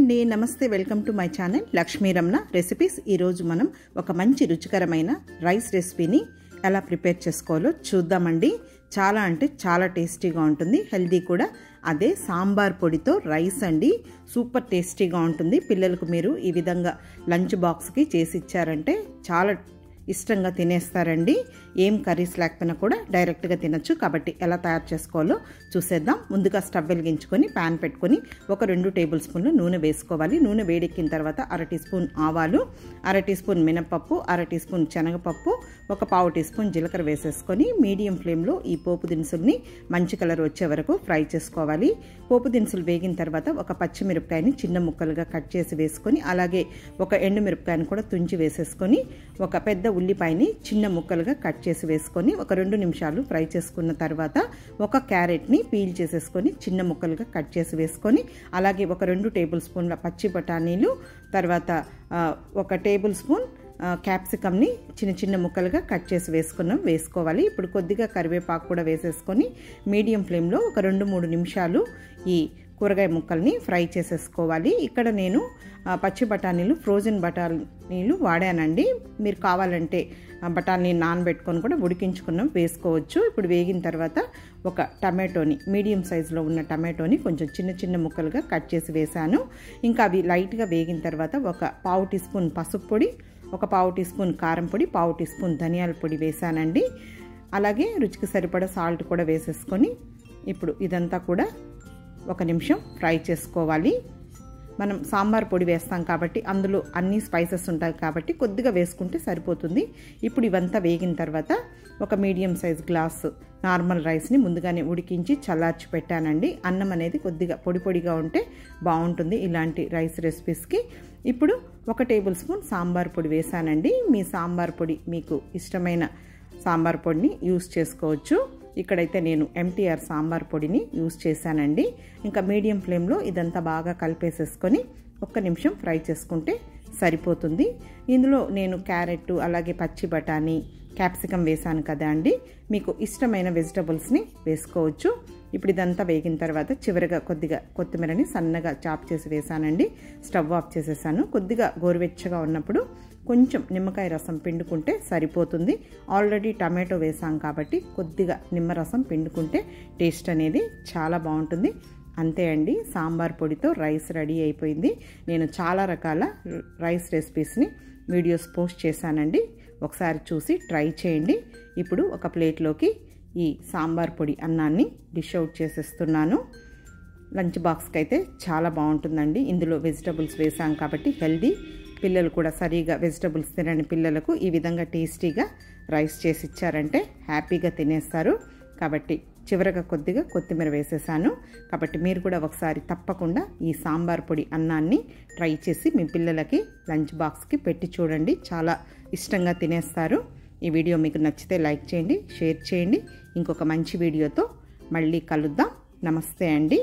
అండి, నమస్తే. Welcome to my channel Lakshmi Ramana recipes. ఈరోజు మనం ఒక మంచి రుచికరమైన రైస్ రెసిపీని ఎలా ప్రిపేర్ చేసుకోవాలో చూద్దామండి. చాలా అంటే చాలా టేస్టీగా ఉంటుంది, హెల్దీ కూడా. అదే సాంబార్ పొడితో రైస్ అండి. సూపర్ టేస్టీగా ఉంటుంది. పిల్లలకు మీరు ఈ విధంగా లంచ్ బాక్స్కి చేసి ఇచ్చారంటే చాలా ఇష్టంగా తినేస్తారండి. ఏం కర్రీస్ లేకపోయినా కూడా డైరెక్ట్గా తినచ్చు. కాబట్టి ఎలా తయారు చేసుకోవాలో చూసేద్దాం. ముందుగా స్టవ్ వెలిగించుకొని ప్యాన్ పెట్టుకొని ఒక 2 టేబుల్ స్పూన్లు నూనె వేసుకోవాలి. నూనె వేడెక్కిన తర్వాత 1/2 టీ స్పూన్ ఆవాలు, 1/2 టీ స్పూన్ మినపప్పు, 1/2 టీ స్పూన్ శనగపప్పు, ఒక 1/4 టీ స్పూన్ జీలకర్ర వేసేసుకొని మీడియం ఫ్లేమ్లో ఈ పోపు దినుసుల్ని మంచి కలర్ వచ్చే వరకు ఫ్రై చేసుకోవాలి. పోపు దినుసులు వేగిన తర్వాత ఒక పచ్చిమిరపకాయని చిన్న ముక్కలుగా కట్ చేసి వేసుకొని, అలాగే ఒక ఎండుమిరపకాయని కూడా తుంచి వేసేసుకొని, ఒక పెద్ద ఉల్లిపాయని చిన్న ముక్కలుగా కట్ చేసి వేసుకొని ఒక 2 నిమిషాలు ఫ్రై చేసుకున్న తర్వాత ఒక క్యారెట్ని పీల్ చేసేసుకొని చిన్న ముక్కలుగా కట్ చేసి వేసుకొని, అలాగే ఒక 2 టేబుల్ స్పూన్ల పచ్చి బఠానీలు, తర్వాత ఒక టేబుల్ స్పూన్ క్యాప్సికమ్ని చిన్న చిన్న ముక్కలుగా కట్ చేసి వేసుకోవాలి. ఇప్పుడు కొద్దిగా కరివేపాకు కూడా వేసేసుకొని మీడియం ఫ్లేమ్లో ఒక 2-3 నిమిషాలు ఈ కూరగాయ ముక్కల్ని ఫ్రై చేసేసుకోవాలి. ఇక్కడ నేను పచ్చి బఠానీలు, ఫ్రోజన్ బఠానీలు వాడానండి. మీరు కావాలంటే బఠానీ నానబెట్టుకొని కూడా ఉడికించుకున్నాం వేసుకోవచ్చు. ఇప్పుడు వేగిన తర్వాత ఒక టమాటోని, మీడియం సైజులో ఉన్న టమాటోని కొంచెం చిన్న చిన్న ముక్కలుగా కట్ చేసి వేసాను. ఇంకా అవి లైట్గా వేగిన తర్వాత ఒక 1/4 టీ స్పూన్ పసుపు పొడి, ఒక 1/4 టీ స్పూన్ కారం పొడి, 1/4 టీ స్పూన్ ధనియాల పొడి వేసానండి. అలాగే రుచికి సరిపడా సాల్ట్ కూడా వేసేసుకొని ఇప్పుడు ఇదంతా కూడా 1 నిమిషం ఫ్రై చేసుకోవాలి. మనం సాంబార్ పొడి వేస్తాం కాబట్టి అందులో అన్ని స్పైసెస్ ఉంటాయి కాబట్టి కొద్దిగా వేసుకుంటే సరిపోతుంది. ఇప్పుడు ఇవంతా వేగిన తర్వాత ఒక మీడియం సైజ్ గ్లాసు నార్మల్ రైస్ని ముందుగానే ఉడికించి చల్లార్చి పెట్టానండి. అన్నం అనేది కొద్దిగా పొడి పొడిగా ఉంటే బాగుంటుంది ఇలాంటి రైస్ రెసిపీస్కి. ఇప్పుడు 1 టేబుల్ స్పూన్ సాంబార్ పొడి వేసానండి. మీ సాంబార్ పొడి మీకు ఇష్టమైన సాంబార్ పొడిని యూస్ చేసుకోవచ్చు. ఇక్కడైతే నేను MTR సాంబార్ పొడిని యూస్ చేశానండి. ఇంకా మీడియం ఫ్లేమ్లో ఇదంతా బాగా కలిపేసేసుకొని 1 నిమిషం ఫ్రై చేసుకుంటే సరిపోతుంది. ఇందులో నేను క్యారెట్, అలాగే పచ్చి బఠానీ, క్యాప్సికమ్ వేసాను కదా అండి. మీకు ఇష్టమైన వెజిటబుల్స్ని వేసుకోవచ్చు. ఇప్పుడు ఇదంతా వేగిన తర్వాత చివరిగా కొద్దిగా కొత్తిమీరని సన్నగా చాప్ చేసి వేసానండి. స్టవ్ ఆఫ్ చేసేసాను. కొద్దిగా గోరువెచ్చగా ఉన్నప్పుడు కొంచెం నిమ్మకాయ రసం పిండుకుంటే సరిపోతుంది. ఆల్రెడీ టమాటో వేసాం కాబట్టి కొద్దిగా నిమ్మరసం పిండుకుంటే టేస్ట్ అనేది చాలా బాగుంటుంది. అంతే అండి, సాంబార్ పొడితో రైస్ రెడీ అయిపోయింది. నేను చాలా రకాల రైస్ రెసిపీస్ని వీడియోస్ పోస్ట్ చేశానండి. ఒకసారి చూసి ట్రై చేయండి. ఇప్పుడు ఒక ప్లేట్లోకి ఈ సాంబార్ పొడి అన్నాన్ని డిష్ అవుట్ చేసేస్తున్నాను. లంచ్ బాక్స్కి అయితే చాలా బాగుంటుందండి. ఇందులో వెజిటబుల్స్ వేసాం కాబట్టి హెల్దీ. పిల్లలు కూడా సరిగా వెజిటబుల్స్ తినని పిల్లలకు ఈ విధంగా టేస్టీగా రైస్ చేసి ఇచ్చారంటే హ్యాపీగా తినేస్తారు. కాబట్టి చివరగా కొద్దిగా కొత్తిమీర వేసేసాను. కాబట్టి మీరు కూడా ఒకసారి తప్పకుండా ఈ సాంబార్ పొడి అన్నాన్ని ట్రై చేసి మీ పిల్లలకి లంచ్ బాక్స్కి పెట్టి చూడండి. చాలా ఇష్టంగా తినేస్తారు. ఈ వీడియో మీకు నచ్చితే లైక్ చేయండి, షేర్ చేయండి. ఇంకొక మంచి వీడియోతో మళ్ళీ కలుద్దాం. నమస్తే అండి.